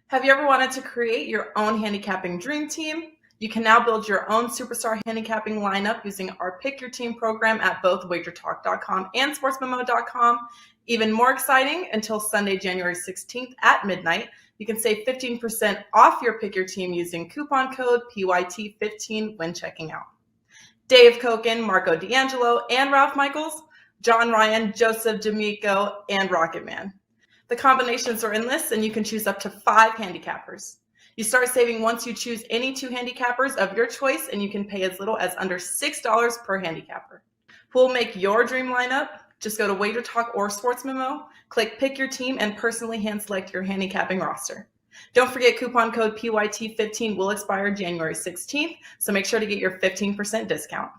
Have you ever wanted to create your own handicapping dream team? You can now build your own superstar handicapping lineup using our Pick Your Team program at both WagerTalk.com and SportsMemo.com. Even more exciting, until Sunday, January 16th at midnight, you can save 15% off your Pick Your Team using coupon code PYT15 when checking out. Dave Koken, Marco D'Angelo, and Ralph Michaels, John Ryan, Joseph D'Amico, and Rocketman. The combinations are endless, and you can choose up to 5 handicappers. You start saving once you choose any 2 handicappers of your choice, and you can pay as little as under $6 per handicapper. Who will make your dream lineup? Just go to WagerTalk or SportsMemo, click Pick Your Team, and personally hand-select your handicapping roster. Don't forget, coupon code PYT15 will expire January 16th, so make sure to get your 15% discount.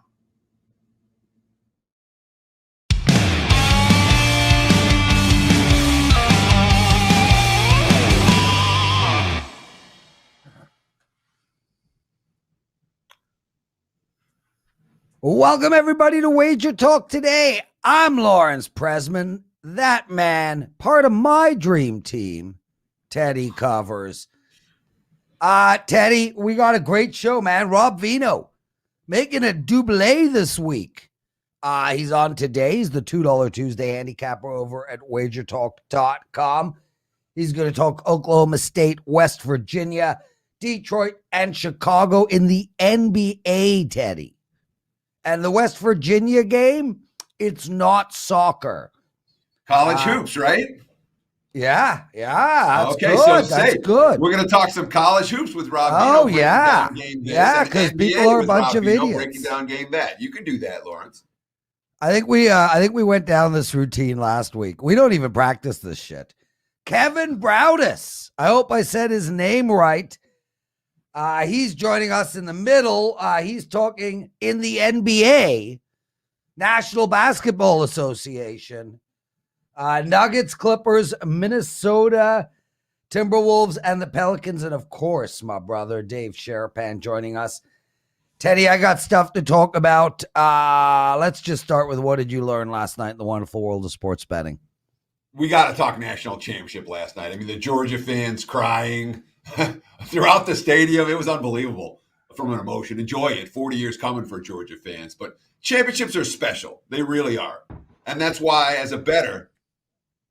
Welcome, everybody, to Wager Talk Today. I'm Lawrence Presman, that man, part of my dream team, Teddy covers. Teddy, we got a great show, man. Rob Veno making a double this week. He's on today. He's the $2 Tuesday handicapper over at WagerTalk.com. He's going to talk Oklahoma State, West Virginia, Detroit, and Chicago in the NBA, Teddy. And the West Virginia game, it's not soccer. College hoops, right? Yeah. That's okay, good. so that's good. We're going to talk some college hoops with Rob Vino. Yeah. Because people are a bunch of idiots. Breaking down game that. You can do that, Lawrence. I think we went down this routine last week. We don't even practice this shit. Kevin Braudis. I hope I said his name right. He's joining us in the middle. He's talking in the NBA, National Basketball Association, Nuggets, Clippers, Minnesota, Timberwolves, and the Pelicans. And of course, my brother, Dave Sharapan, joining us. Teddy, I got stuff to talk about. Let's just start with, what did you learn last night in the wonderful world of sports betting? We got to talk national championship last night. I mean, the Georgia fans crying throughout the stadium. It was unbelievable from an emotion. Enjoy it. 40 years coming for Georgia fans. But championships are special. They really are. And that's why, as a bettor,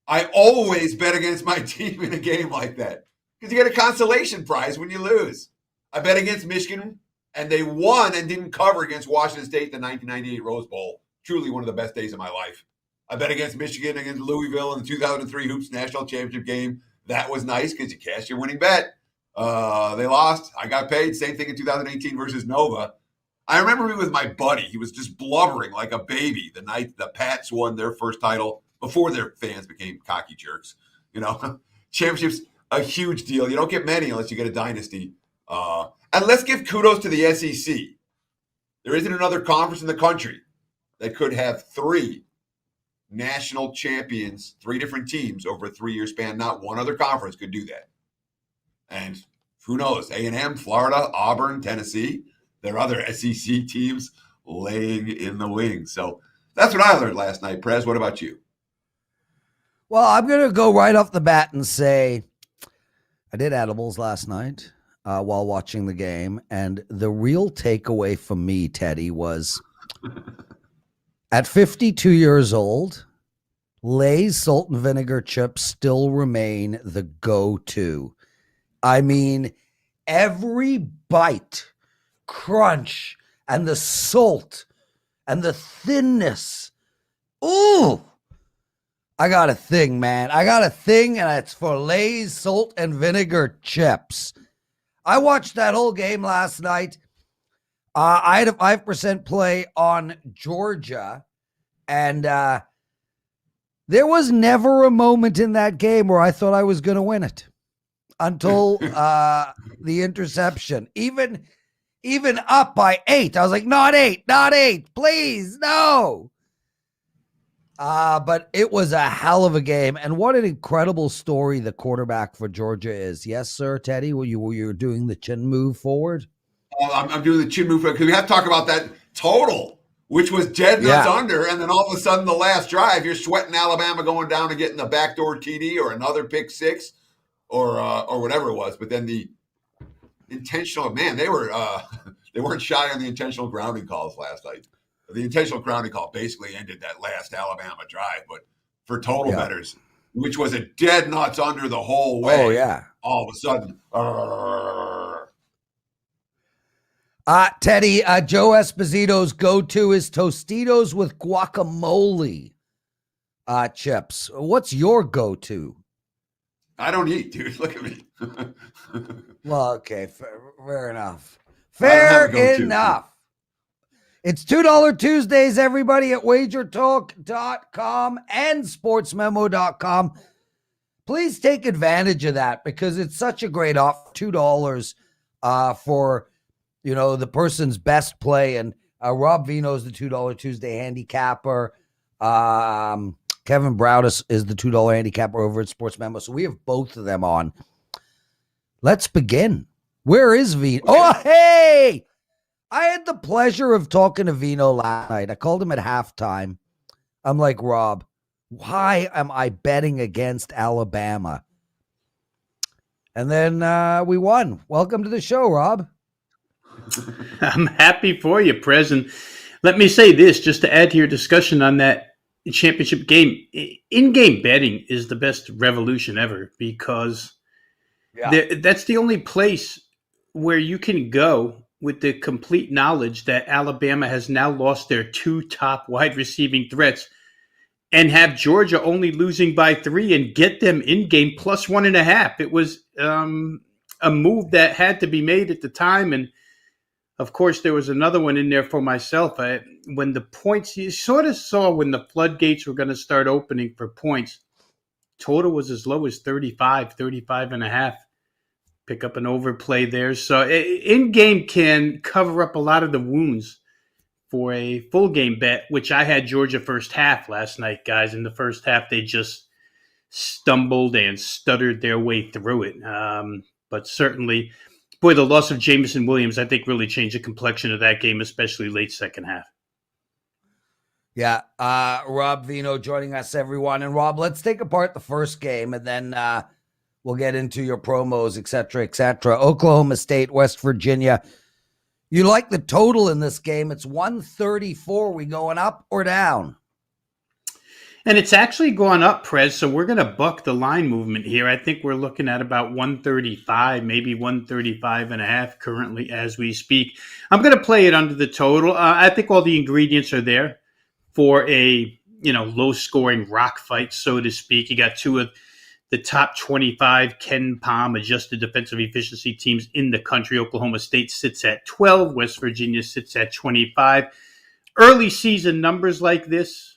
I always bet against my team in a game like that. Because you get a consolation prize when you lose. I bet against Michigan, and they won and didn't cover against Washington State in the 1998 Rose Bowl. Truly one of the best days of my life. I bet against Michigan, against Louisville in the 2003 Hoops National Championship game. That was nice because you cashed your winning bet. They lost. I got paid. Same thing in 2018 versus Nova. I remember being with my buddy. He was just blubbering like a baby the night the Pats won their first title before their fans became cocky jerks. You know, championships, a huge deal. You don't get many unless you get a dynasty. And let's give kudos to the SEC. There isn't another conference in the country that could have 3 national champions, 3 different teams over a 3-year span. Not one other conference could do that. And who knows? A&M, Florida, Auburn, Tennessee. There are other SEC teams laying in the wings. So that's what I learned last night. Prez, what about you? Well, I'm going to go right off the bat and say I did edibles last night while watching the game. And the real takeaway for me, Teddy, was at 52 years old, Lay's salt and vinegar chips still remain the go-to. I mean, every bite, crunch, and the salt, and the thinness. Ooh, I got a thing, man. I got a thing, and it's for Lay's salt and vinegar chips. I watched that whole game last night. I had a 5% play on Georgia, and there was never a moment in that game where I thought I was going to win it until the interception. Even up by 8, I was like, not 8, please, no. But it was a hell of a game, and what an incredible story the quarterback for Georgia is. Yes, sir, Teddy, were you doing the chin move forward? I'm doing the chin move because we have to talk about that total, which was dead nuts under, and then all of a sudden the last drive, you're sweating Alabama going down and getting the backdoor TD or another pick six. or whatever it was. But then the intentional, man, they weren't shy on the intentional grounding calls last night. The intentional grounding call basically ended that last Alabama drive, but for total bettors, which was a dead nuts under the whole way. Oh, yeah. All of a sudden, Teddy, Joe Esposito's go-to is Tostitos with guacamole chips. What's your go-to? I don't eat, dude. Look at me. Well, okay, fair enough. Fair enough. It's $2 Tuesdays, everybody, at WagerTalk.com and SportsMemo.com. Please take advantage of that because it's such a great offer. $2 for the person's best play. And Rob Veno is the $2 Tuesday handicapper. Kevin Braudis is the $2 handicapper over at Sports Memo. So we have both of them on. Let's begin. Where is Veno? Oh, hey! I had the pleasure of talking to Veno last night. I called him at halftime. I'm like, Rob, why am I betting against Alabama? And then we won. Welcome to the show, Rob. I'm happy for you, Prez. And let me say this, just to add to your discussion on that championship game. In-game betting is the best revolution ever because that's the only place where you can go with the complete knowledge that Alabama has now lost their two top wide receiving threats and have Georgia only losing by 3 and get them in-game plus 1.5. It was a move that had to be made at the time. And of course, there was another one in there for myself. When the points, you sort of saw when the floodgates were going to start opening for points, total was as low as 35.5. Pick up an overplay there. So in-game can cover up a lot of the wounds for a full game bet, which I had Georgia first half last night, guys. In the first half, they just stumbled and stuttered their way through it. But certainly, boy, the loss of Jamison Williams, I think, really changed the complexion of that game, especially late second half. Yeah, Rob Veno joining us, everyone. And Rob, let's take apart the first game, and then we'll get into your promos, et cetera, et cetera. Oklahoma State, West Virginia. You like the total in this game? It's 134. We going up or down? And it's actually gone up, Prez, so we're going to buck the line movement here. I think we're looking at about 135, maybe 135.5 currently as we speak. I'm going to play it under the total. I think all the ingredients are there for a low-scoring rock fight, so to speak. You got two of the top 25 Ken Palm adjusted defensive efficiency teams in the country. Oklahoma State sits at 12. West Virginia sits at 25. Early season numbers like this,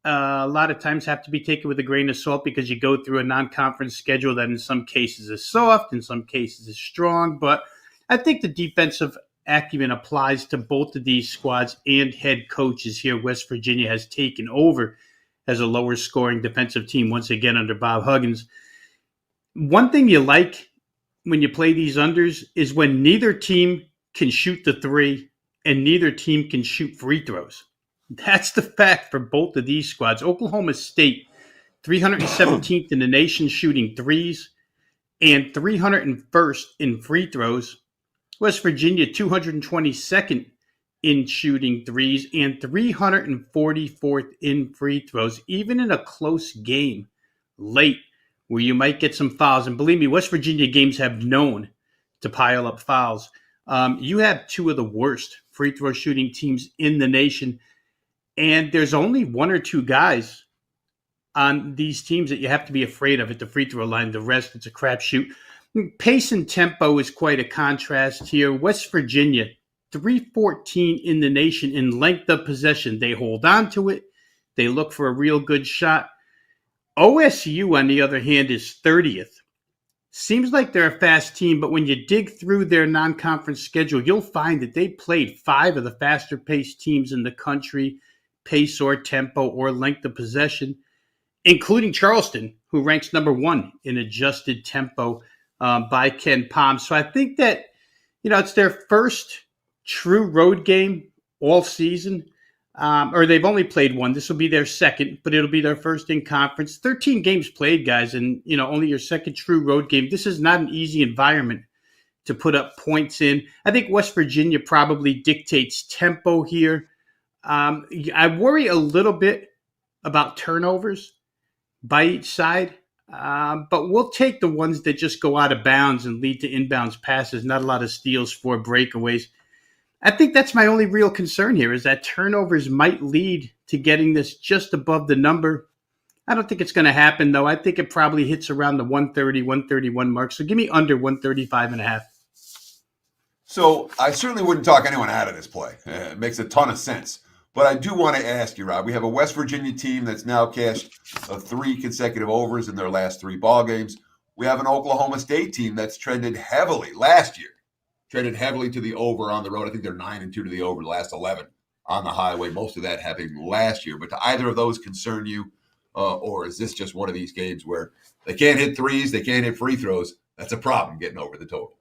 a lot of times have to be taken with a grain of salt because you go through a non-conference schedule that in some cases is soft, in some cases is strong. But I think the defensive acumen applies to both of these squads and head coaches here. West Virginia has taken over as a lower scoring defensive team once again under Bob Huggins. One thing you like when you play these unders is when neither team can shoot the three and neither team can shoot free throws. That's the fact for both of these squads. Oklahoma State, 317th in the nation shooting threes and 301st in free throws. West Virginia, 222nd in shooting threes and 344th in free throws, even in a close game late where you might get some fouls. And believe me, West Virginia games have known to pile up fouls. You have two of the worst free throw shooting teams in the nation. And there's only one or two guys on these teams that you have to be afraid of at the free throw line. The rest, it's a crapshoot. Pace and tempo is quite a contrast here. West Virginia, 314 in the nation in length of possession. They hold on to it. They look for a real good shot. OSU, on the other hand, is 30th. Seems like they're a fast team, but when you dig through their non-conference schedule, you'll find that they played 5 of the faster-paced teams in the country, pace or tempo or length of possession, including Charleston, who ranks number 1 in adjusted tempo by Ken Palm. So I think that, it's their first true road game all season. or they've only played one. This will be their second, but it'll be their first in conference. 13 games played, guys, and only your second true road game. This is not an easy environment to put up points in. I think West Virginia probably dictates tempo here. I worry a little bit about turnovers by each side, but we'll take the ones that just go out of bounds and lead to inbounds passes, not a lot of steals for breakaways. I think that's my only real concern here, is that turnovers might lead to getting this just above the number. I don't think it's going to happen, though. I think it probably hits around the 130, 131 mark. So give me under 135.5. So I certainly wouldn't talk anyone out of this play. It makes a ton of sense. But I do want to ask you, Rob, we have a West Virginia team that's now cashed 3 consecutive overs in their last 3 ball games. We have an Oklahoma State team that's trended heavily last year. Traded heavily to the over on the road. I think they're 9-2 to the over the last 11 on the highway. Most of that having last year. But do either of those concern you? Or is this just one of these games where they can't hit threes, they can't hit free throws? That's a problem getting over the total.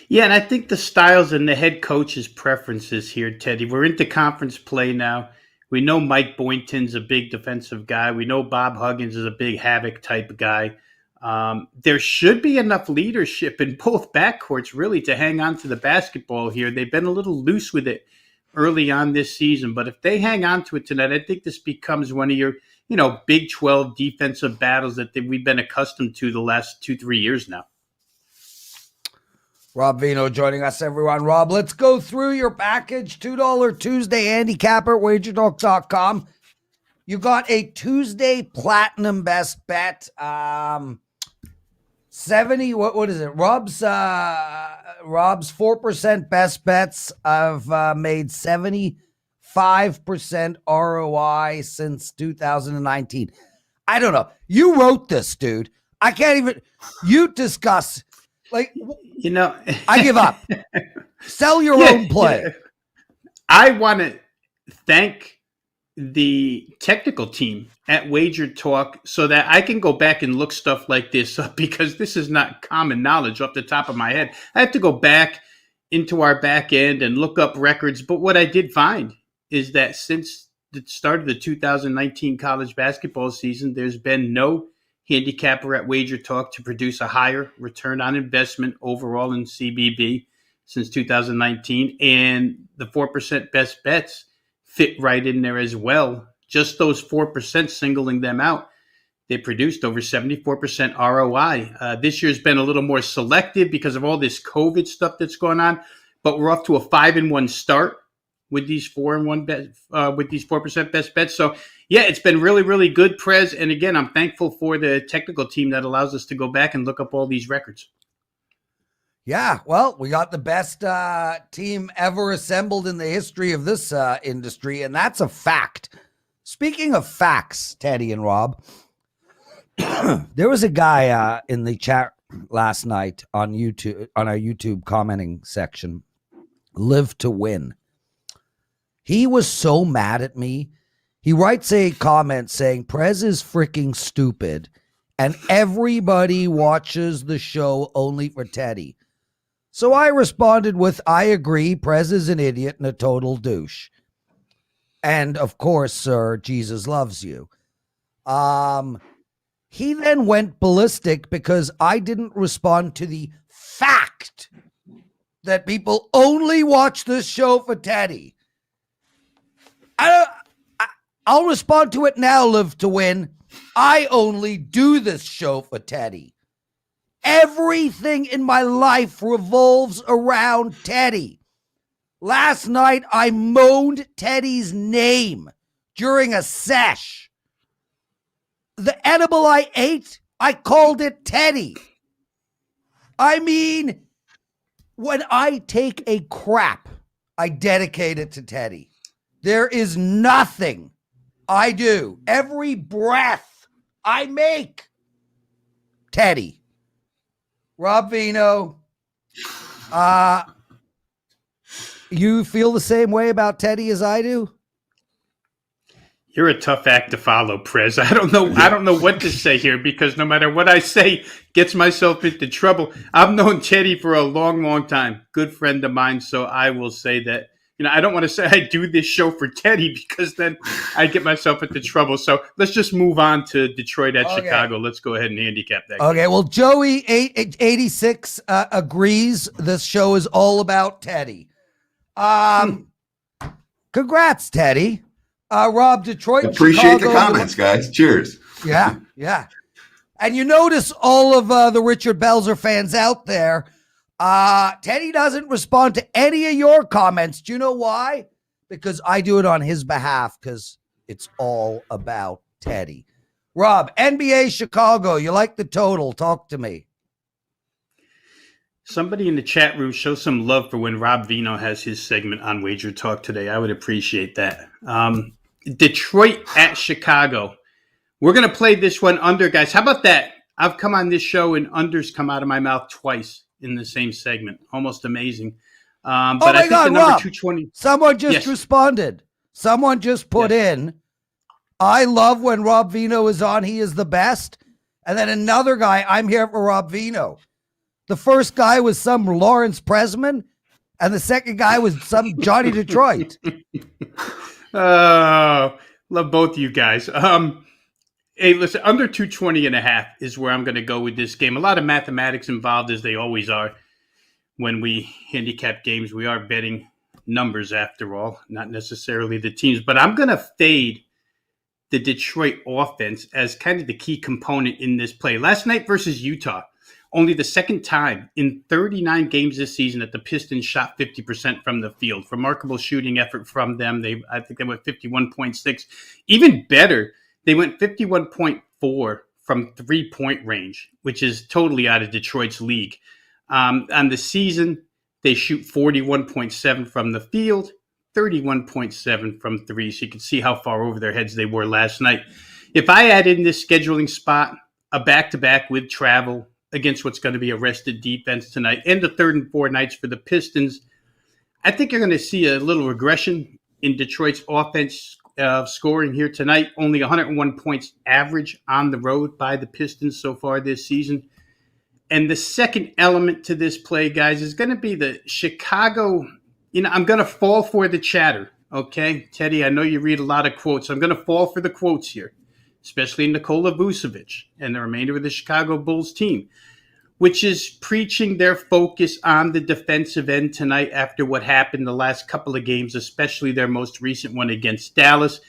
Yeah, and I think the styles and the head coach's preferences here, Teddy. We're into conference play now. We know Mike Boynton's a big defensive guy. We know Bob Huggins is a big havoc type guy. There should be enough leadership in both backcourts really to hang on to the basketball here. They've been a little loose with it early on this season, but if they hang on to it tonight, I think this becomes one of your, Big 12 defensive battles that we've been accustomed to the last 2-3 years now. Rob Veno joining us, everyone. Rob, let's go through your package. $2 Tuesday handicapper at WagerTalk.com. You got a Tuesday Platinum best bet. 70, what is it? Rob's 4% best bets have made 75% ROI since 2019. I don't know. You wrote this, dude. I can't even, you discuss, like, I give up. Sell your own play. Yeah. I want to thank the technical team at WagerTalk so that I can go back and look stuff like this up, because this is not common knowledge off the top of my head. I have to go back into our back end and look up records. But what I did find is that since the start of the 2019 college basketball season, there's been no handicapper at WagerTalk to produce a higher return on investment overall in CBB since 2019. And the 4% best bets fit right in there as well. Just those 4%, singling them out, they produced over 74% ROI. This year's been a little more selective because of all this COVID stuff that's going on, but we're off to a 5-1 start with these 4-1 bet, with these 4% best bets. So yeah, it's been really, really good, Prez. And again, I'm thankful for the technical team that allows us to go back and look up all these records. Yeah, well, we got the best team ever assembled in the history of this industry, and that's a fact. Speaking of facts, Teddy and Rob, there was a guy in the chat last night on YouTube, on our YouTube commenting section, Live to Win. He was so mad at me. He writes a comment saying, Prez is freaking stupid, and everybody watches the show only for Teddy. So I responded with, I agree, Prez is an idiot and a total douche. And of course, sir, Jesus loves you. He then went ballistic because I didn't respond to the fact that people only watch this show for Teddy. I'll respond to it now, Live to Win. I only do this show for Teddy. Everything in my life revolves around Teddy. Last night, I moaned Teddy's name during a sesh. The edible I ate, I called it Teddy. I mean, when I take a crap, I dedicate it to Teddy. There is nothing I do. Every breath I make, Teddy. Rob Veno, you feel the same way about Teddy as I do? You're a tough act to follow, Prez. I don't know what to say here, because no matter what I say gets myself into trouble. I've known Teddy for a long, long time. Good friend of mine. So I will say that, I don't want to say I do this show for Teddy because then I get myself into trouble. So let's just move on to Detroit at Chicago. Let's go ahead and handicap that. Okay, well, Joey 86 agrees this show is all about Teddy. Congrats, Teddy. Rob, Detroit. Appreciate Chicago, the comments, guys. Cheers. Yeah. And you notice all of the Richard Belzer fans out there, Teddy doesn't respond to any of your comments. Do you know why? Because I do it on his behalf because it's all about Teddy. Rob, NBA Chicago, you like the total. Talk to me. Somebody in the chat room show some love for when Rob Veno has his segment on Wager Talk today. I would appreciate that. Detroit at Chicago. We're going to play this one under, guys. How about that? I've come on this show and unders come out of my mouth twice in the same segment. Almost amazing. But I think God, the number Rob, 220. Someone just responded. Someone just put in, I love when Rob Veno is on. He is the best. And then another guy, I'm here for Rob Veno. The first guy was some Lawrence Pressman, and the second guy was some Johnny Detroit. Oh, love both of you guys. Hey, listen, under 220.5 is where I'm going to go with this game. A lot of mathematics involved, as they always are. When we handicap games, we are betting numbers after all, not necessarily the teams. But I'm going to fade the Detroit offense as kind of the key component in this play. Last night versus Utah, only the second time in 39 games this season that the Pistons shot 50% from the field. Remarkable shooting effort from them. I think they went 51.6. Even better, they went 51.4 from three-point range, which is totally out of Detroit's league. On the season, they shoot 41.7 from the field, 31.7 from three. So you can see how far over their heads they were last night. If I add in this scheduling spot, a back-to-back with travel against what's going to be a rested defense tonight, and the third and fourth nights for the Pistons, I think you're going to see a little regression in Detroit's offense scoring here tonight. Only 101 points average on the road by the Pistons so far this season. And the second element to this play, guys, is going to be the Chicago. I'm going to fall for the chatter. Okay, Teddy, I know you read a lot of quotes. I'm going to fall for the quotes here, especially Nikola Vucevic and the remainder of the Chicago Bulls team, which is preaching their focus on the defensive end tonight after what happened the last couple of games, especially their most recent one against Dallas.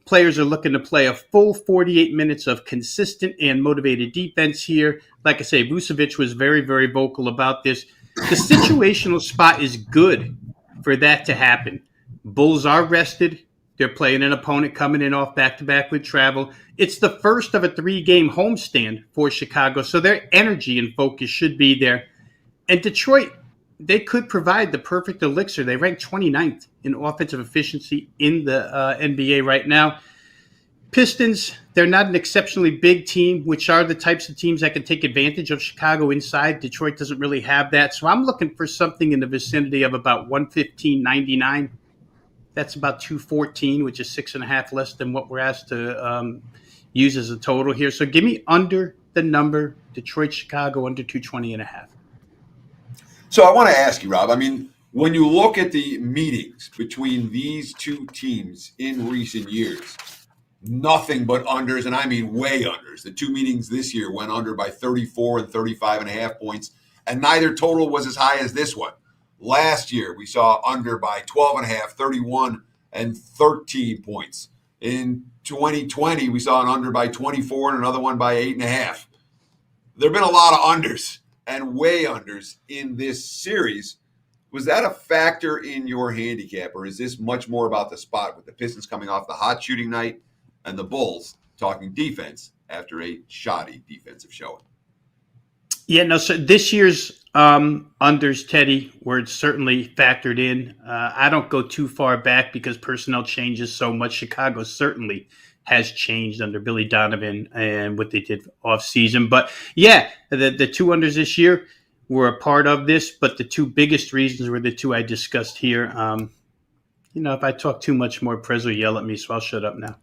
Players are looking to play a full 48 minutes of consistent and motivated defense here. Like I say, Vucevic was very, very vocal about this. The situational spot is good for that to happen. Bulls are rested. They're playing an opponent coming in off back-to-back with travel. It's the first of a 3-game homestand for Chicago, so their energy and focus should be there. And Detroit, they could provide the perfect elixir. They rank 29th in offensive efficiency in the NBA right now. Pistons, they're not an exceptionally big team, which are the types of teams that can take advantage of Chicago inside. Detroit doesn't really have that. So I'm looking for something in the vicinity of about 115.99. That's about 214, which is 6.5 less than what we're asked to use as a total here. So give me under the number, Detroit, Chicago, under 220.5. So I want to ask you, Rob, I mean, when you look at the meetings between these two teams in recent years, nothing but unders, and I mean way unders. The two meetings this year went under by 34 and 35.5 points, and neither total was as high as this one. Last year, we saw under by 12.5, 31, and 13 points. In 2020, we saw an under by 24 and another one by 8.5. There have been a lot of unders and way unders in this series. Was that a factor in your handicap, or is this much more about the spot with the Pistons coming off the hot shooting night and the Bulls talking defense after a shoddy defensive showing? Yeah, no, so this year's unders, Teddy, were certainly factored in. I don't go too far back because personnel changes so much. Chicago certainly has changed under Billy Donovan and what they did offseason. But yeah, the two unders this year were a part of this, but the two biggest reasons were the two I discussed here. If I talk too much more, Prez will yell at me, so I'll shut up now.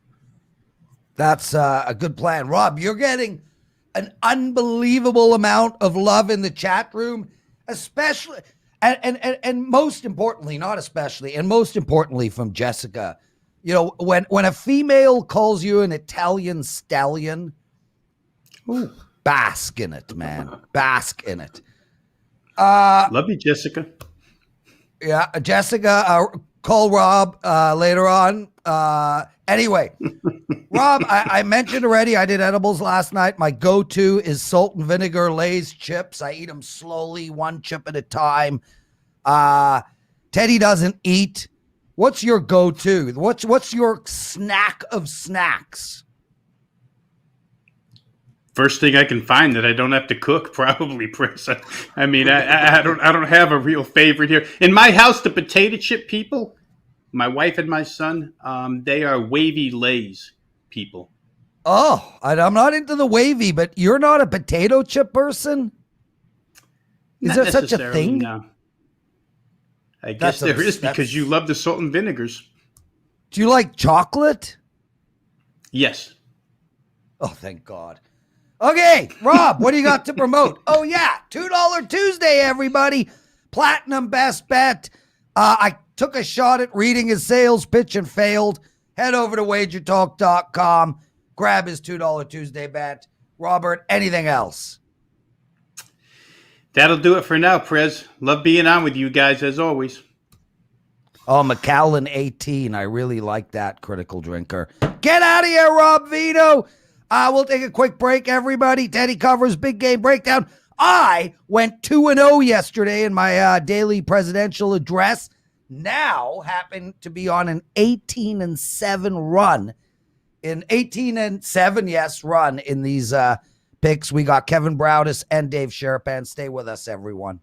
That's a good plan. Rob, you're getting an unbelievable amount of love in the chat room, especially. And most importantly, not especially, and most importantly from Jessica, you know, when a female calls you an Italian stallion, ooh, bask in it, man. Bask in it. Love you, Jessica. Yeah, Jessica, call Rob later on. Anyway, Rob, I mentioned already I did edibles last night. My go-to is salt and vinegar Lay's chips. I eat them slowly, one chip at a time. Teddy doesn't eat. What's your go-to? What's your snack of snacks? First thing I can find that I don't have to cook, probably, Prez. I mean, I don't have a real favorite here. In my house, the potato chip people, my wife and my son, they are wavy Lay's people. Oh, I'm not into the wavy, but you're not a potato chip person? Is there such a thing? No. I guess there is, because you love the salt and vinegars. Do you like chocolate? Yes. Oh, thank God. Okay, Rob, what do you got to promote? Oh, yeah, $2 Tuesday, everybody. Platinum best bet. I took a shot at reading his sales pitch and failed. Head over to WagerTalk.com. Grab his $2 Tuesday bet. Robert, anything else? That'll do it for now, Prez. Love being on with you guys, as always. Oh, McAllen 18. I really like that, critical drinker. Get out of here, Rob Veno. We'll take a quick break, everybody. Teddy covers Big Game Breakdown. I went 2-0 yesterday in my daily presidential address. Now happen to be on an 18-7 run. An 18-7, yes, run in these picks. We got Kevin Braudis and Dave Sharapan. Stay with us, everyone.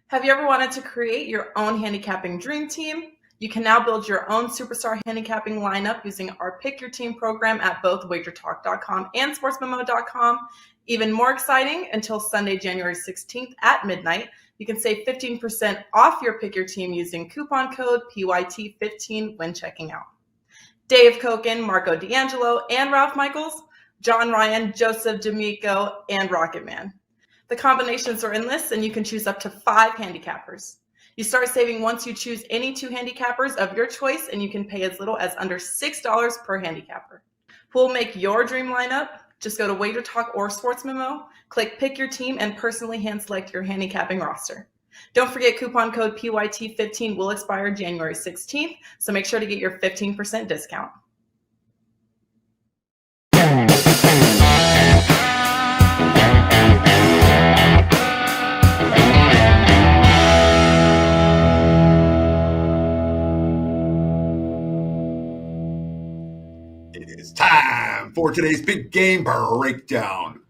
Have you ever wanted to create your own handicapping dream team? You can now build your own superstar handicapping lineup using our Pick Your Team program at both WagerTalk.com and SportsMemo.com. Even more exciting, until Sunday, January 16th at midnight, you can save 15% off your Pick Your Team using coupon code PYT15 when checking out. Dave Koken, Marco D'Angelo, and Ralph Michaels, John Ryan, Joseph D'Amico, and Rocket Man. The combinations are endless, and you can choose up to 5 handicappers. You start saving once you choose any 2 handicappers of your choice, and you can pay as little as under $6 per handicapper. Who will make your dream lineup? Just go to WagerTalk or Sports Memo, click Pick Your Team, and personally hand select your handicapping roster. Don't forget, coupon code PYT15 will expire January 16th, so make sure to get your 15% discount. It's time for today's big game breakdown.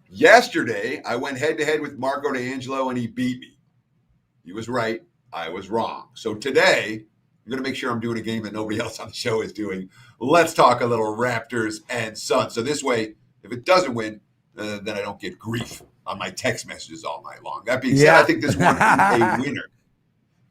Yesterday, I went head-to-head with Marco D'Angelo, and he beat me. He was right. I was wrong. So today, I'm going to make sure I'm doing a game that nobody else on the show is doing. Let's talk a little Raptors and Suns. So this way, if it doesn't win, then I don't get grief on my text messages all night long. That being said, I think this one is a winner.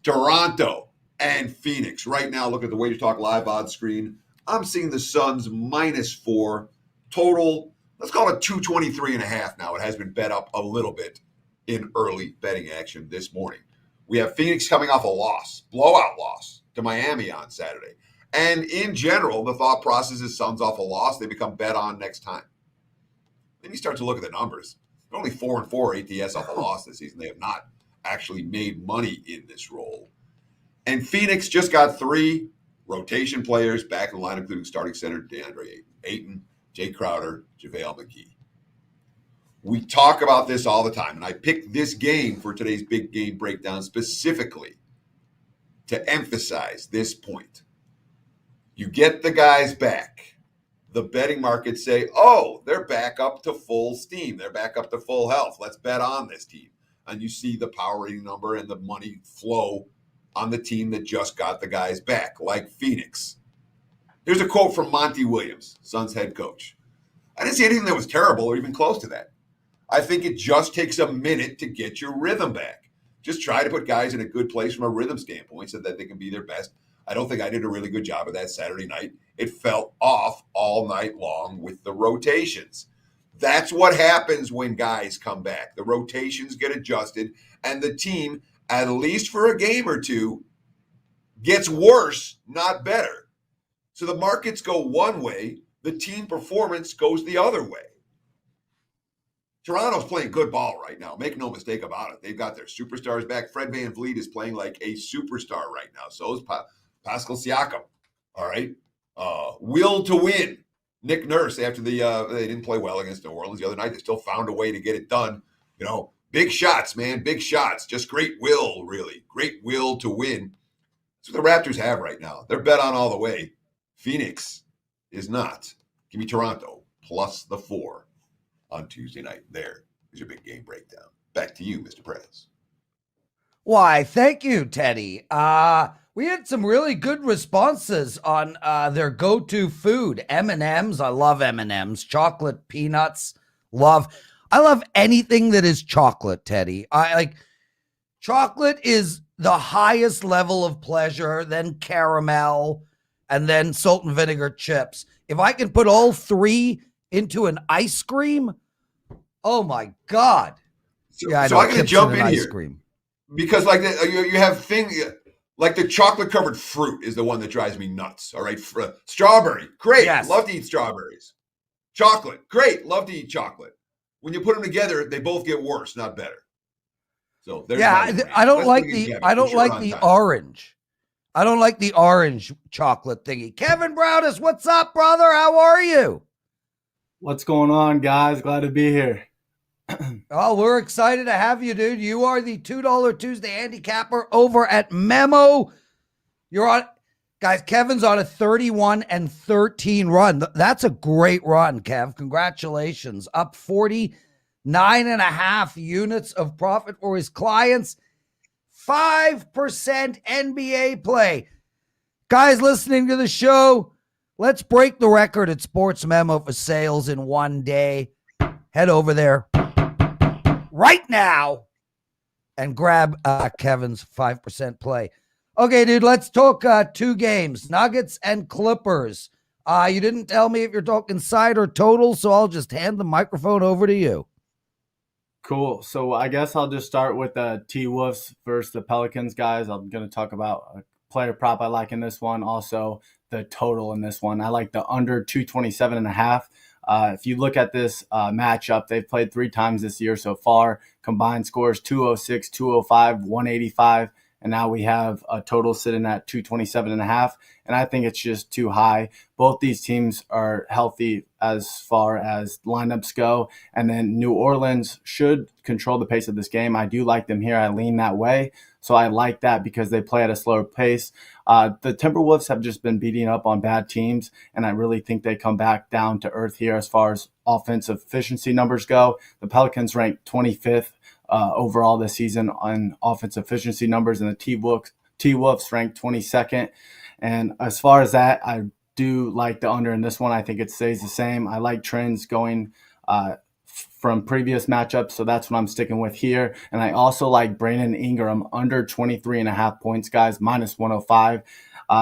Toronto and Phoenix. Right now, look at the WagerTalk live odds screen. I'm seeing the Suns -4. Total, let's call it 223.5 now. It has been bet up a little bit in early betting action this morning. We have Phoenix coming off a loss, blowout loss to Miami on Saturday. And in general, the thought process is Suns off a loss, they become bet on next time. Then you start to look at the numbers. They're only 4-4 ATS off a loss this season. They have not actually made money in this role. And Phoenix just got 3 rotation players back in the lineup, including starting center DeAndre Ayton, Jay Crowder, JaVale McGee. We talk about this all the time, and I picked this game for today's big game breakdown specifically to emphasize this point. You get the guys back. The betting markets say, oh, they're back up to full steam. They're back up to full health. Let's bet on this team. And you see the power rating number and the money flow on the team that just got the guys back, like Phoenix. Here's a quote from Monty Williams, Suns head coach. I didn't see anything that was terrible or even close to that. I think it just takes a minute to get your rhythm back. Just try to put guys in a good place from a rhythm standpoint so that they can be their best. I don't think I did a really good job of that Saturday night. It felt off all night long with the rotations. That's what happens when guys come back. The rotations get adjusted, and the team, at least for a game or two, gets worse, not better. So the markets go one way, the team performance goes the other way. Toronto's playing good ball right now. Make no mistake about it. They've got their superstars back. Fred VanVleet is playing like a superstar right now. So is Pascal Siakam. All right. Will to win. Nick Nurse, after they didn't play well against New Orleans the other night, they still found a way to get it done. Big shots, man. Big shots. Just great will, really. Great will to win. That's what the Raptors have right now. They're bet on all the way. Phoenix is not. Give me Toronto plus the 4 on Tuesday night. There is your big game breakdown. Back to you, Mr. Prez. Why, thank you, Teddy. We had some really good responses on their go-to food. M&Ms. I love M&Ms. Chocolate, peanuts. I love anything that is chocolate, Teddy. Chocolate is the highest level of pleasure, then caramel, and then salt and vinegar chips. If I can put all 3 into an ice cream, oh my God. So I'm going to jump in here. Cream. Because you have things like the chocolate covered fruit is the one that drives me nuts. All right. Strawberry. Great. Yes. Love to eat strawberries. Chocolate. Great. Love to eat chocolate. When you put them together, they both get worse, not better. So there's I don't like the orange. I don't like the orange chocolate thingy. Kevin Braudis, what's up, brother? How are you? What's going on, guys? Glad to be here. Oh, we're excited to have you, dude. You are the $2 Tuesday handicapper over at Memo. You're on, guys. Kevin's on a 31-13 run. That's a great run, Kev. Congratulations. Up 49.5 units of profit for his clients. 5% NBA play. Guys listening to the show, let's break the record at Sports Memo for sales in one day. Head over there right now and grab Kevin's 5% play. Okay, dude, let's talk 2 games, Nuggets and Clippers. You didn't tell me if you're talking side or total, so I'll just hand the microphone over to you. Cool. So I guess I'll just start with the T-Wolves versus the Pelicans, guys. I'm going to talk about a player prop I like in this one. Also, the total in this one. I like the under 227.5. If you look at this matchup, they've played 3 times this year so far. Combined scores 206, 205, 185. And now we have a total sitting at 227.5. And I think it's just too high. Both these teams are healthy as far as lineups go. And then New Orleans should control the pace of this game. I do like them here. I lean that way. So I like that because they play at a slower pace. The Timberwolves have just been beating up on bad teams, and I really think they come back down to earth here as far as offensive efficiency numbers go. The Pelicans ranked 25th overall this season on offensive efficiency numbers, and the T-Wolves ranked 22nd. And as far as that, I do like the under in this one. I think it stays the same. I like trends going from previous matchups, so that's what I'm sticking with here. And I also like Brandon Ingram under 23.5 points, guys, minus 105.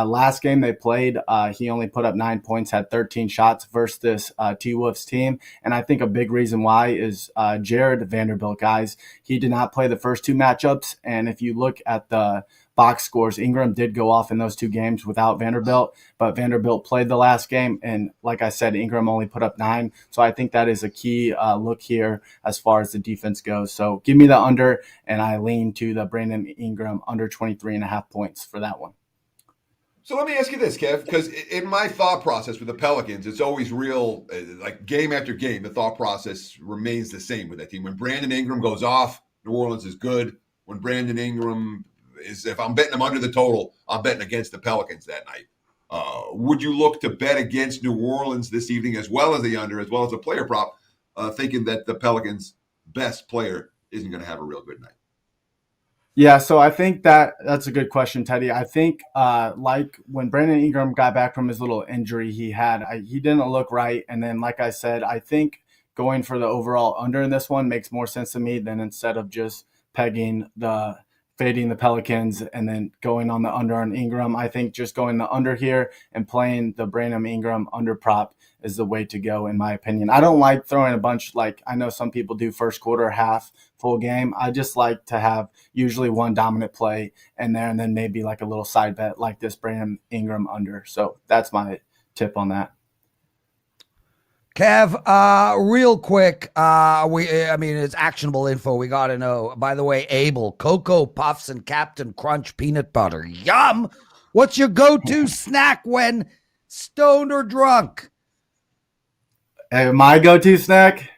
Last game they played, he only put up 9 points, had 13 shots versus this T-Wolves team. And I think a big reason why is Jared Vanderbilt, guys. He did not play the first 2 matchups. And if you look at the box scores, Ingram did go off in those 2 games without Vanderbilt, but Vanderbilt played the last game. And like I said, Ingram only put up 9. So I think that is a key look here as far as the defense goes. So give me the under, and I lean to the Brandon Ingram under 23.5 points for that one. So let me ask you this, Kev, because in my thought process with the Pelicans, it's always real, like game after game, the thought process remains the same with that team. When Brandon Ingram goes off, New Orleans is good. When Brandon Ingram is, if I'm betting them under the total, I'm betting against the Pelicans that night. Would you look to bet against New Orleans this evening as well as the under, as well as a player prop, thinking that the Pelicans' best player isn't going to have a real good night? Yeah, so I think that's a good question, Teddy. I think like when Brandon Ingram got back from his little injury he had, he didn't look right. And then, like I said, I think going for the overall under in this one makes more sense to me than instead of just pegging the fading the Pelicans and then going on the under on Ingram. I think just going the under here and playing the Brandon Ingram under prop is the way to go, in my opinion. I don't like throwing a bunch like I know some people do first quarter, half, full game. I just like to have usually one dominant play in there and then maybe like a little side bet like this Brandon Ingram under. So that's my tip on that. Kev, real quick, it's actionable info. We got to know. By the way, Abel, Cocoa Puffs and Captain Crunch peanut butter. Yum! What's your go-to snack when stoned or drunk? My go-to snack,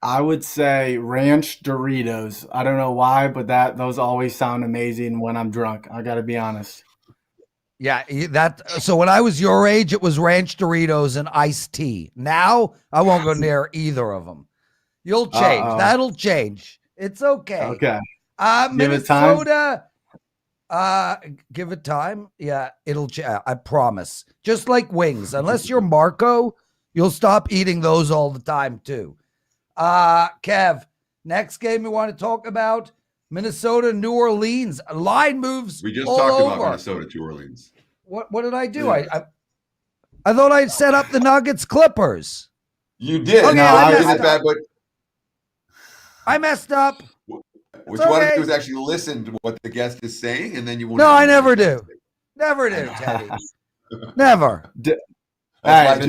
I would say ranch Doritos. I don't know why, but those always sound amazing when I'm drunk. I got to be honest. Yeah, so when I was your age, it was ranch Doritos and iced tea. Now I won't go near either of them. You'll change. Uh-oh. That'll change. It's okay. Okay. Minnesota. Give it time. Yeah, it'll change. I promise. Just like wings. Unless you're Marco, you'll stop eating those all the time too. Kev, next game we want to talk about. Minnesota, New Orleans. Line moves. We just all talked over. about Minnesota, New Orleans. What did I do? Yeah. I thought I'd set up the Nuggets Clippers. You did. Okay, No, I I messed did that, but I messed up. what you okay. want to do is actually listen to what the guest is saying, and then you want. No, I never do. Never do, Teddy. Never. All right, the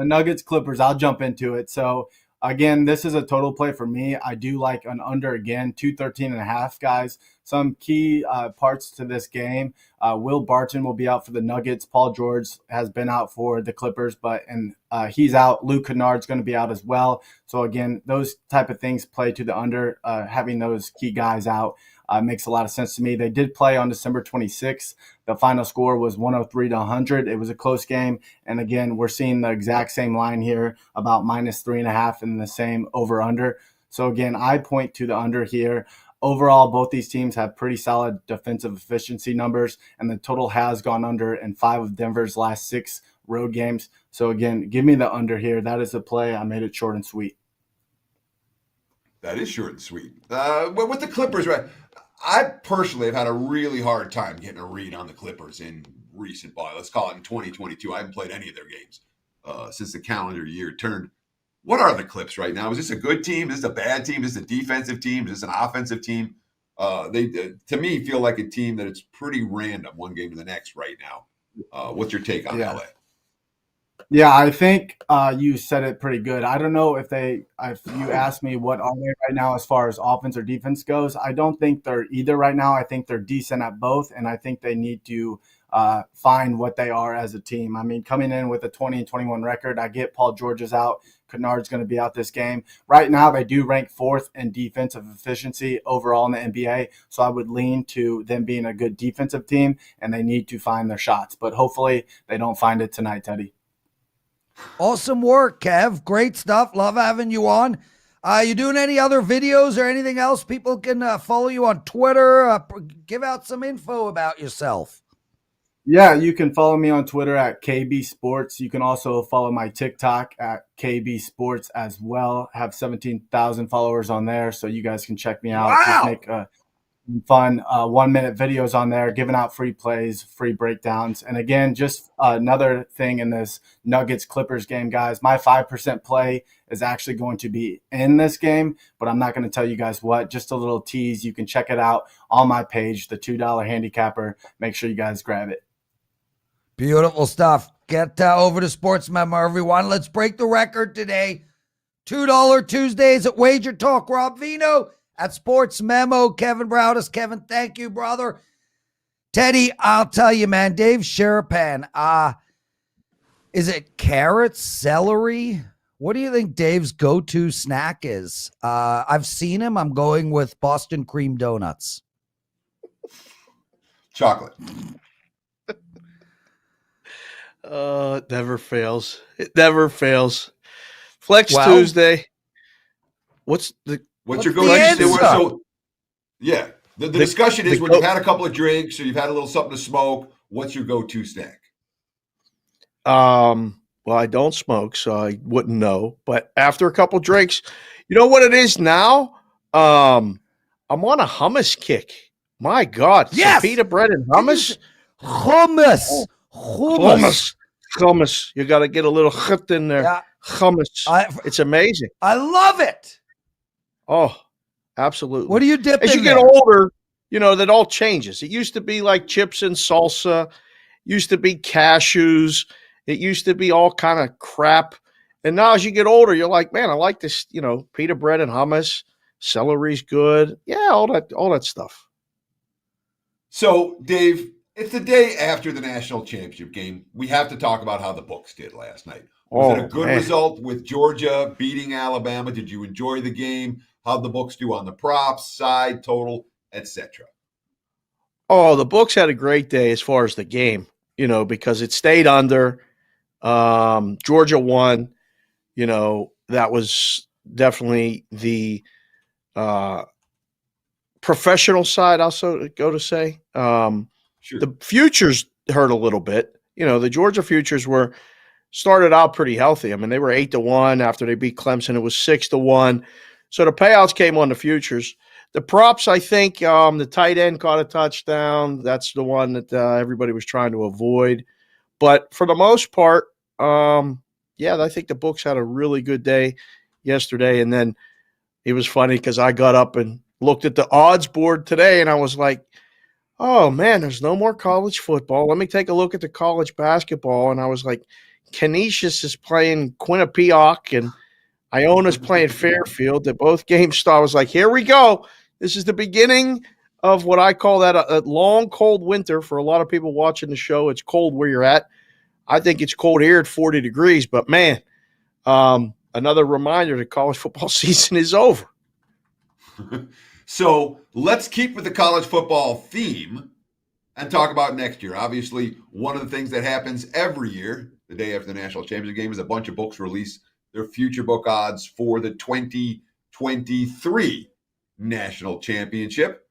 Nuggets Clippers. I'll jump into it. So again, this is a total play for me. I do like an under again, 213.5, guys. Some key parts to this game. Will Barton will be out for the Nuggets. Paul George has been out for the Clippers, and he's out. Luke Kennard's going to be out as well. So again, those type of things play to the under. Having those key guys out makes a lot of sense to me. They did play on December 26th. The final score was 103-100. It was a close game. And again, we're seeing the exact same line here, about -3.5 and the same over-under. So again, I point to the under here. Overall, both these teams have pretty solid defensive efficiency numbers, and the total has gone under in 5 of Denver's last 6 road games. So again, give me the under here. That is the play. I made it short and sweet. That is short and sweet. With the Clippers, right? I personally have had a really hard time getting a read on the Clippers in recent ball. Let's call it in 2022. I haven't played any of their games since the calendar year turned. What are the Clips right now? Is this a good team? Is this a bad team? Is this a defensive team? Is this an offensive team? They, to me, feel like a team that it's pretty random one game to the next right now. What's your take on LA? Yeah, I think you said it pretty good. I don't know if you asked me what are they right now as far as offense or defense goes. I don't think they're either right now. I think they're decent at both, and I think they need to find what they are as a team. I mean, coming in with a 20-21 record, I get Paul George is out. Kennard's going to be out this game. Right now, they do rank 4th in defensive efficiency overall in the NBA, so I would lean to them being a good defensive team, and they need to find their shots. But hopefully they don't find it tonight, Teddy. Awesome work, Kev. Great stuff. Love having you on. You doing any other videos or anything else? People can follow you on Twitter. Give out some info about yourself. Yeah, you can follow me on Twitter at KB Sports. You can also follow my TikTok at KB Sports as well. I have 17,000 followers on there, so you guys can check me out. Wow. Just make fun 1-minute videos on there, giving out free plays, free breakdowns. And again, just another thing in this Nuggets-Clippers game, guys, my 5% play is actually going to be in this game, but I'm not going to tell you guys what. Just a little tease. You can check it out on my page, the $2 handicapper. Make sure you guys grab it. Beautiful stuff. Get over to Sports Memo, everyone. Let's break the record today. $2 Tuesdays at WagerTalk. Rob Veno at Sports Memo. Kevin Braudis. Kevin, thank you, brother. Teddy, I'll tell you, man, Dave Sharapan, is it carrots, celery? What do you think Dave's go-to snack is? I've seen him. I'm going with Boston cream donuts. Chocolate. It never fails. It never fails. Flex Tuesday. What's your go-to? So, yeah, the discussion is when you've had a couple of drinks or you've had a little something to smoke, what's your go-to snack? Well, I don't smoke, so I wouldn't know. But after a couple drinks, you know what it is now? I'm on a hummus kick. My God. Yes! Some pita bread and hummus? Hummus. Hummus. You got to get a little chut in there. Yeah. Hummus. It's amazing. I love it. Oh, absolutely. What do you dip As in you there? get older, that all changes. It used to be like chips and salsa, used to be cashews. It used to be all kind of crap. And now as you get older, you're like, man, I like this, pita bread and hummus. Celery's good. Yeah, all that stuff. So, Dave, it's the day after the national championship game. We have to talk about how the books did last night. Was it a good result with Georgia beating Alabama? Did you enjoy the game? How'd the books do on the props, side, total, etc.? Oh, the books had a great day as far as the game, because it stayed under. Georgia won. That was definitely the professional side, also go to say. Sure. The futures hurt a little bit. The Georgia futures started out pretty healthy. I mean, they were 8-1 after they beat Clemson. It was 6-1. So the payouts came on the futures. The props, I think, the tight end caught a touchdown. That's the one that everybody was trying to avoid. But for the most part, I think the books had a really good day yesterday. And then it was funny because I got up and looked at the odds board today, and I was like, oh, man, there's no more college football. Let me take a look at the college basketball. And I was like, Canisius is playing Quinnipiac, and Iona's playing Fairfield. That both games start. I was like, here we go. This is the beginning of what I call that a long, cold winter for a lot of people watching the show. It's cold where you're at. I think it's cold here at 40 degrees. But, man, another reminder that college football season is over. So let's keep with the college football theme and talk about next year. Obviously, one of the things that happens every year, the day after the national championship game, is a bunch of books release their future book odds for the 2023 national championship.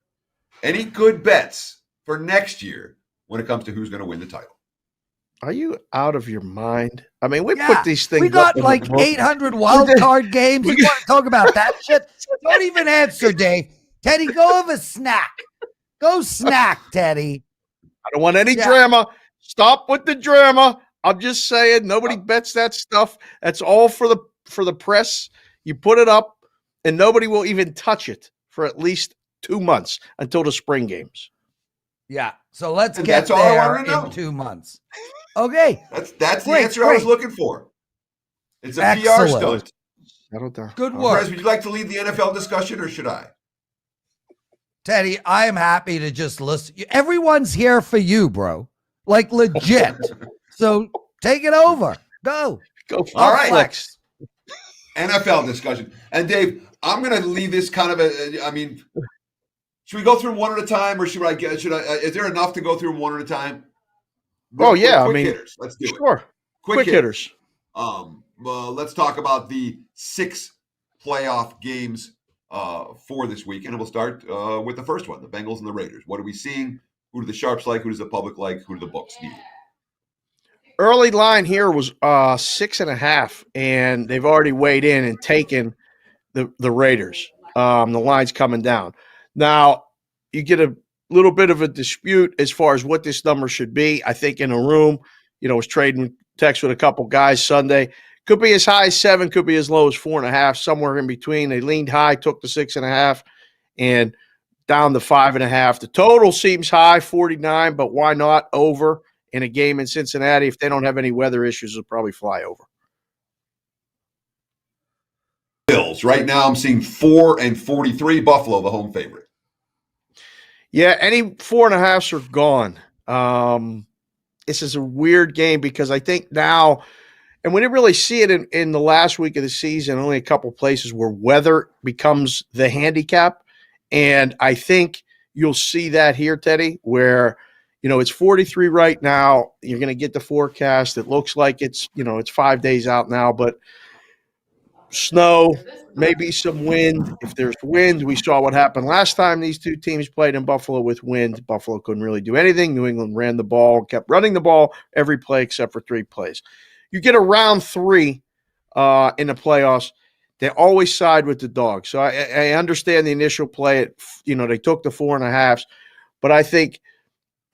Any good bets for next year when it comes to who's going to win the title? Are you out of your mind? I mean, we put these things. We got like 800 wild card games. You want to talk about that shit? Don't even answer, Dave. Teddy, go have a snack. Go snack, Teddy. I don't want any drama. Stop with the drama. I'm just saying, nobody bets that stuff. That's all for the press. You put it up, and nobody will even touch it for at least 2 months until the spring games. Yeah. So let's get there in 2 months. Okay. That's the answer I was looking for. It's a PR stunt. Settle down. Good work. Prez, would you like to lead the NFL discussion, or should I? Teddy, I am happy to just listen. Everyone's here for you, bro. Like legit. So take it over. Go. All right. Flex. NFL discussion. And Dave, I'm going to leave this kind of should we go through them one at a time, or is there enough to go through them one at a time? Quick hitters. Let's do it. Sure. Quick hitters. Well, let's talk about the 6 playoff games for this weekend, and we'll start with the first one, the Bengals and the Raiders. What are we seeing? Who do the sharps like? Who does the public like? Who do the books need? Early line here was 6.5, and they've already weighed in and taken the Raiders. The line's coming down. Now, you get a little bit of a dispute as far as what this number should be. I think in a room, was trading text with a couple guys Sunday. Could be as high as 7, could be as low as 4.5, somewhere in between. They leaned high, took the 6.5, and down to 5.5. The total seems high, 49, but why not over in a game in Cincinnati? If they don't have any weather issues, it'll probably fly over. Bills. Right now I'm seeing 4 and 43. Buffalo, the home favorite. Yeah, any 4.5s are gone. This is a weird game because I think now, and we didn't really see it in the last week of the season, only a couple places where weather becomes the handicap. And I think you'll see that here, Teddy, where, it's 43 right now. You're going to get the forecast. It looks like it's 5 days out now, but snow, maybe some wind. If there's wind, we saw what happened last time these two teams played in Buffalo with wind. Buffalo couldn't really do anything. New England ran the ball, kept running the ball every play except for 3 plays. You get a round 3 in the playoffs. they always side with the dog. So I understand the initial play. They took the 4.5s, but I think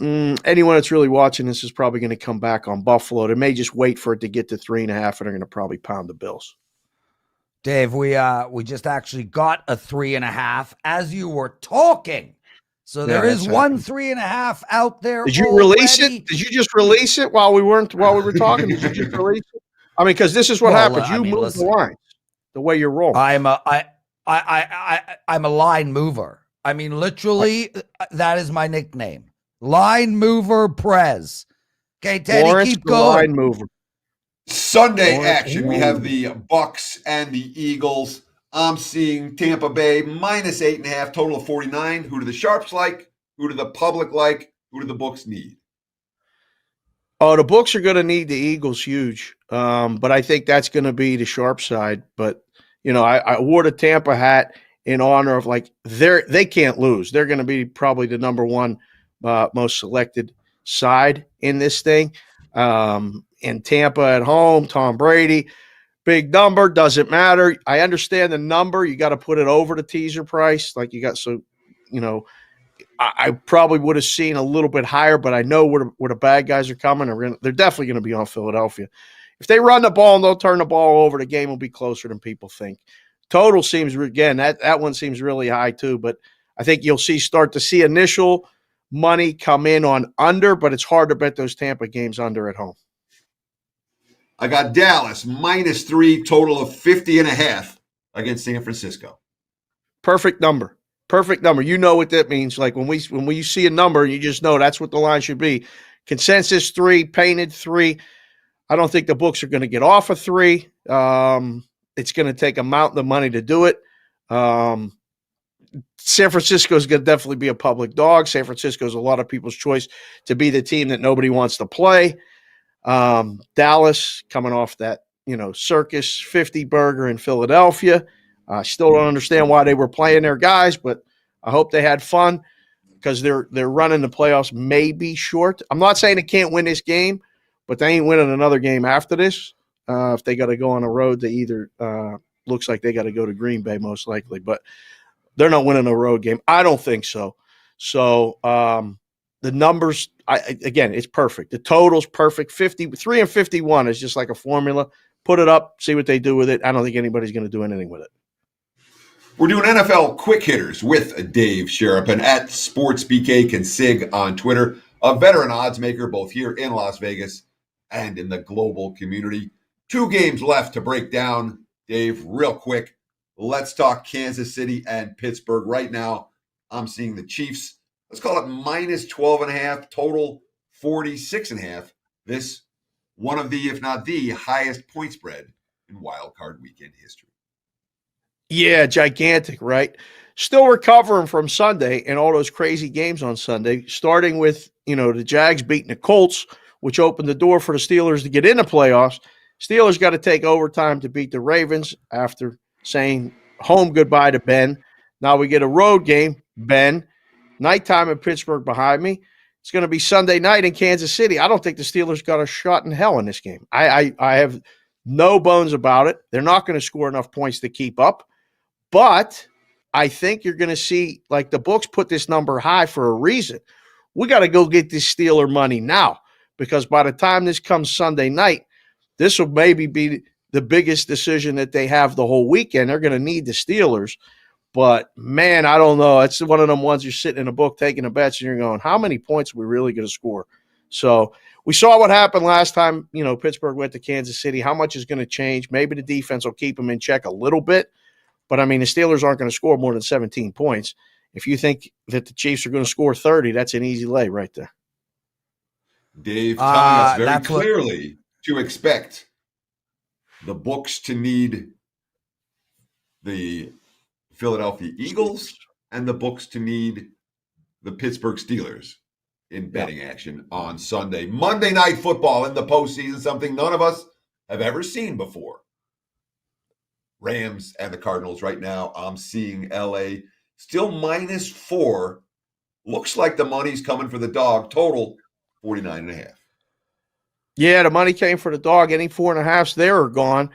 anyone that's really watching this is probably going to come back on Buffalo. They may just wait for it to get to 3.5, and they're going to probably pound the Bills. Dave, we just actually got a 3.5 as you were talking. So there is one 3.5 out there. Did you release it? Did you just release it while we were talking? Did you just release it? I mean, because this is what happens. You move the lines the way you're rolling. I'm a line mover. I mean, literally, that is my nickname. Line mover Prez. Okay, Teddy, Lawrence, keep going. Line mover. Sunday action. We have the Bucks and the Eagles. I'm seeing Tampa Bay minus 8.5, total of 49. Who do the sharps like? Who do the public like? Who do the books need? Oh, the books are going to need the Eagles huge. But I think that's going to be the sharp side. But, I wore the Tampa hat in honor of they can't lose. They're going to be probably the number one most selected side in this thing. In Tampa at home, Tom Brady, big number, doesn't matter. I understand the number. You got to put it over the teaser price. I probably would have seen a little bit higher, but I know where the bad guys are coming. They're definitely going to be on Philadelphia. If they run the ball and they'll turn the ball over, the game will be closer than people think. Total seems, again, that one seems really high too, but I think you'll start to see initial money come in on under, but it's hard to bet those Tampa games under at home. I got Dallas minus 3, total of 50.5 against San Francisco. Perfect number. Perfect number. You know what that means. Like when we see a number, you just know that's what the line should be. Consensus 3, painted 3. I don't think the books are going to get off of 3. It's going to take a mountain of money to do it. San Francisco is going to definitely be a public dog. San Francisco is a lot of people's choice to be the team that nobody wants to play. Dallas coming off that, circus 50 burger in Philadelphia. I still don't understand why they were playing their guys, but I hope they had fun because they're running the playoffs maybe short. I'm not saying they can't win this game, but they ain't winning another game after this. If they got to go on a road to either looks like they got to go to Green Bay most likely, but they're not winning a road game. I don't think so. So the numbers, again, it's perfect. The total's perfect. 53 and 51 is just like a formula. Put it up, see what they do with it. I don't think anybody's going to do anything with it. We're doing NFL quick hitters with Dave Sharapan at SportsBKConsig on Twitter, a veteran oddsmaker both here in Las Vegas and in the global community. 2 games left to break down. Dave, real quick, let's talk Kansas City and Pittsburgh. Right now, I'm seeing the Chiefs. Let's call it minus 12.5, total 46.5. This one of the, if not the highest point spread in wild card weekend history. Yeah, gigantic, right? Still recovering from Sunday and all those crazy games on Sunday, starting with, the Jags beating the Colts, which opened the door for the Steelers to get in the playoffs. Steelers got to take overtime to beat the Ravens after saying home goodbye to Ben. Now we get a road game, Ben. Nighttime in Pittsburgh behind me. It's going to be Sunday night in Kansas City. I don't think the Steelers got a shot in hell in this game. I have no bones about it. They're not going to score enough points to keep up. But I think you're going to see, like the books put this number high for a reason. We got to go get this Steeler money now because by the time this comes Sunday night, this will maybe be the biggest decision that they have the whole weekend. They're going to need the Steelers. But, man, I don't know. It's one of them ones you're sitting in a book taking a bet and you're going, how many points are we really going to score? So we saw what happened last time, Pittsburgh went to Kansas City. How much is going to change? Maybe the defense will keep them in check a little bit. But, I mean, the Steelers aren't going to score more than 17 points. If you think that the Chiefs are going to score 30, that's an easy lay right there. Dave telling us very clearly to expect the books to need the Philadelphia Eagles and the books to need the Pittsburgh Steelers in betting action on Sunday. Monday Night Football in the postseason, something none of us have ever seen before. Rams and the Cardinals right now. I'm seeing LA still minus 4. Looks like the money's coming for the dog. Total 49.5. Yeah, the money came for the dog. Any 4.5s there are gone.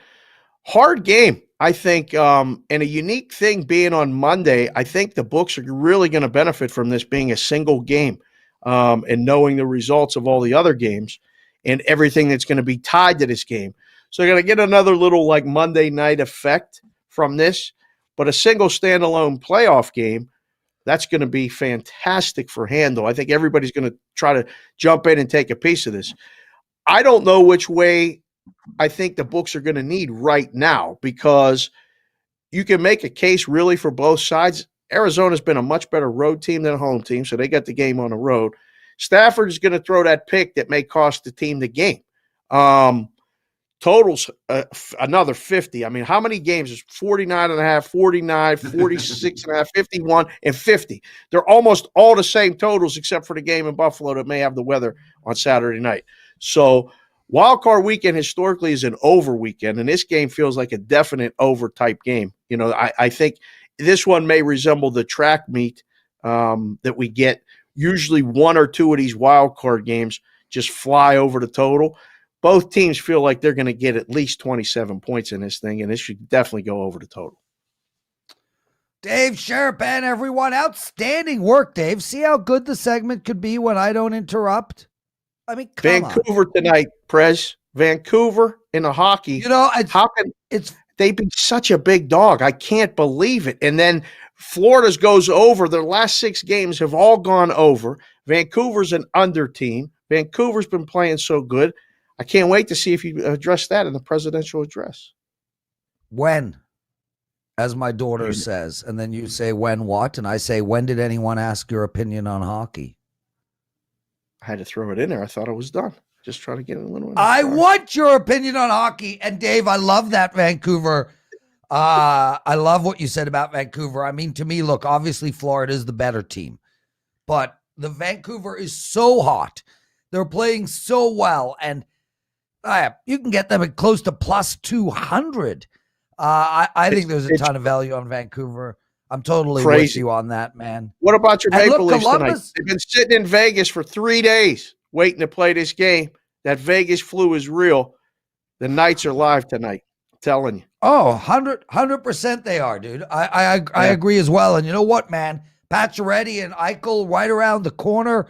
Hard game. I think, and a unique thing being on Monday, I think the books are really going to benefit from this being a single game, and knowing the results of all the other games and everything that's going to be tied to this game. So you're going to get another little like Monday night effect from this, but a single standalone playoff game, that's going to be fantastic for handle. I think everybody's going to try to jump in and take a piece of this. I don't know which way I think the books are going to need right now, because you can make a case really for both sides. Arizona's been a much better road team than a home team, so they got the game on the road. Stafford is going to throw that pick that may cost the team the game. Totals another 50. I mean, how many games is 49.5, 49, 46.5, 51, and 50? They're almost all the same totals except for the game in Buffalo that may have the weather on Saturday night. So Wild Card Weekend historically is an over weekend, and this game feels like a definite over type game. You know, I think this one may resemble the track meet that we get. Usually one or two of these wild card games just fly over the total. Both teams feel like they're going to get at least 27 points in this thing, and this should definitely go over the total. Dave Sharapan, everyone. Outstanding work, Dave. See how good the segment could be when I don't interrupt? I mean, come Vancouver on. Tonight, Prez. Vancouver in the hockey. You know, how can they be such a big dog? I can't believe it. And then Florida's goes over. Their last 6 games have all gone over. Vancouver's an under team. Vancouver's been playing so good. I can't wait to see if you address that in the presidential address. When, as my daughter says, and then you say, when what? And I say, when did anyone ask your opinion on hockey? I had to throw it in there. I thought I was done. Just trying to get it a little. I want your opinion on hockey. And Dave, I love that Vancouver. I love what you said about Vancouver. I mean, to me, look, obviously Florida is the better team, but the Vancouver is so hot. They're playing so well, and you can get them at close to plus 200. I think there's a ton of value on Vancouver. I'm totally with you on that, man. What about your Maple Leafs Columbus tonight? They've been sitting in Vegas for 3 days waiting to play this game. That Vegas flu is real. The Knights are live tonight. I'm telling you. Oh, 100% they are, dude. I agree as well. And you know what, man? Pacioretty and Eichel right around the corner.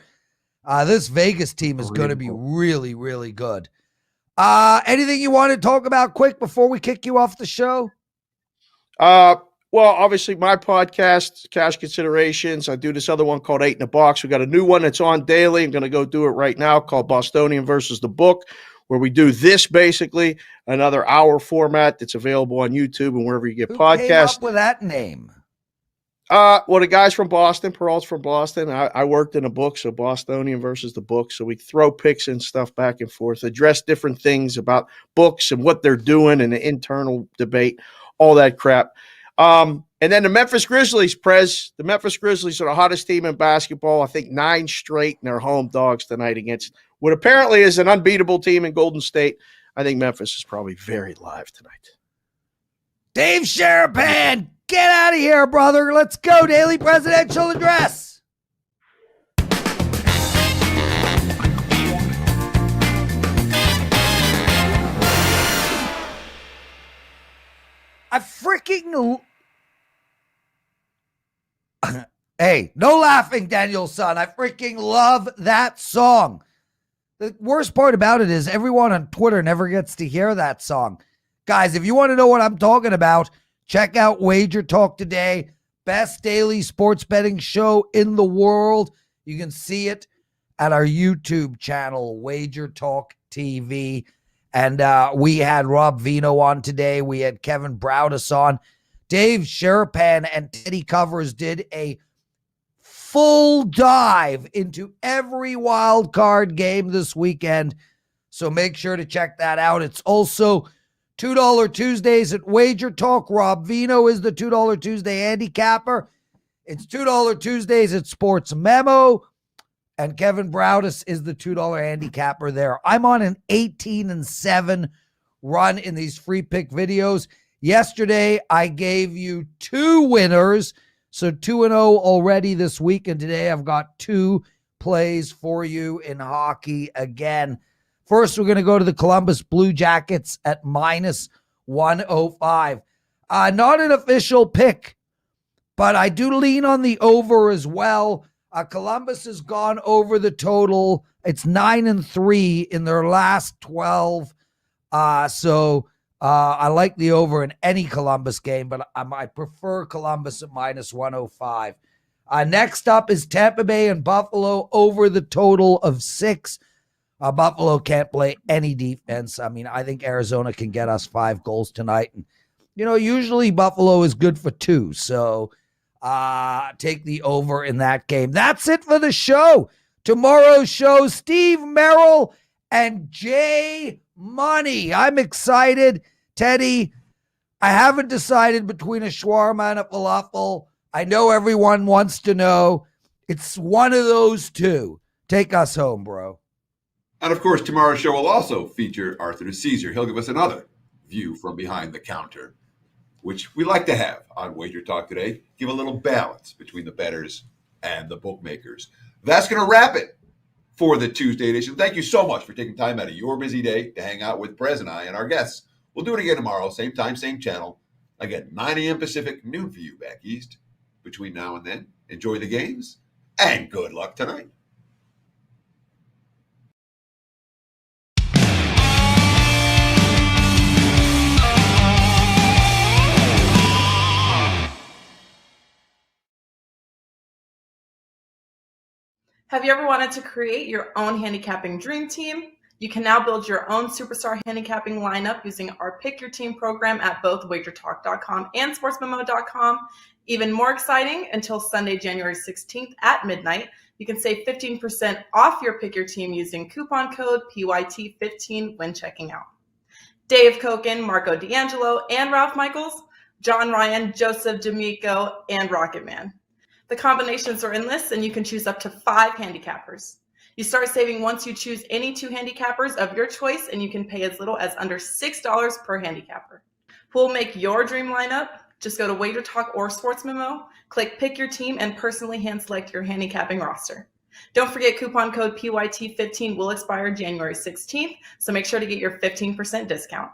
This Vegas team is going to be really, really good. Anything you want to talk about quick before we kick you off the show? Well, obviously my podcast, Cash Considerations. I do this other one called 8 in a Box. We got a new one that's on daily. I'm going to go do it right now called Bostonian versus the Book, where we do this basically, another hour format that's available on YouTube and wherever you get podcasts. Who came up with that name? Well, the guys from Boston, Peralt's from Boston. I worked in a book, so Bostonian versus the Book. So we throw picks and stuff back and forth, address different things about books and what they're doing and the internal debate, all that crap. And then the Memphis Grizzlies, Prez. The Memphis Grizzlies are the hottest team in basketball. I think 9 straight, and they're home dogs tonight against what apparently is an unbeatable team in Golden State. I think Memphis is probably very live tonight. Dave Sharapan, get out of here, brother. Let's go. Daily Presidential Address. I freaking... Hey, no laughing, Daniel son. I freaking love that song. The worst part about it is everyone on Twitter never gets to hear that song. Guys, if you want to know what I'm talking about, check out WagerTalk Today, best daily sports betting show in the world. You can see it at our YouTube channel, WagerTalk TV. And we had Rob Veno on today. We had Kevin Braudis on. Dave Sharapan and Teddy Covers did a full dive into every wild card game this weekend. So make sure to check that out. It's also $2 Tuesdays at Wager Talk. Rob Veno is the $2 Tuesday handicapper. It's $2 Tuesdays at Sports Memo. And Kevin Braudis is the $2 handicapper there. I'm on an 18-7 run in these free pick videos. Yesterday, I gave you 2 winners. So 2-0 already this week. And today I've got 2 plays for you in hockey again. First, we're going to go to the Columbus Blue Jackets at minus 105. Not an official pick, but I do lean on the over as well. Columbus has gone over the total. It's 9-3 in their last 12. So I like the over in any Columbus game, but I prefer Columbus at -105. Next up is Tampa Bay and Buffalo over the total of 6. Buffalo can't play any defense. I mean, I think Arizona can get us 5 goals tonight. And, usually Buffalo is good for 2. So take the over in that game. That's it for the show. Tomorrow's show, Steve Merrill and Jay Money. I'm excited. Teddy, I haven't decided between a shawarma and a falafel. I know everyone wants to know. It's one of those two. Take us home, bro. And of course, tomorrow's show will also feature Arthur Caesar. He'll give us another view from behind the counter, which we like to have on WagerTalk Today. Give a little balance between the bettors and the bookmakers. That's going to wrap it for the Tuesday edition. Thank you so much for taking time out of your busy day to hang out with Prez and I and our guests. We'll do it again tomorrow, same time, same channel. Again, 9 a.m. Pacific, noon for you back east. Between now and then, enjoy the games and good luck tonight. Have you ever wanted to create your own handicapping dream team? You can now build your own superstar handicapping lineup using our Pick Your Team program at both WagerTalk.com and SportsMemo.com. Even more exciting, until Sunday, January 16th at midnight, you can save 15% off your Pick Your Team using coupon code PYT15 when checking out. Dave Koken, Marco D'Angelo, and Ralph Michaels, John Ryan, Joseph D'Amico, and Rocketman. The combinations are endless, and you can choose up to 5 handicappers. You start saving once you choose any 2 handicappers of your choice, and you can pay as little as under $6 per handicapper. Who will make your dream lineup? Just go to WagerTalk or SportsMemo, click Pick Your Team, and personally hand-select your handicapping roster. Don't forget, coupon code PYT15 will expire January 16th, so make sure to get your 15% discount.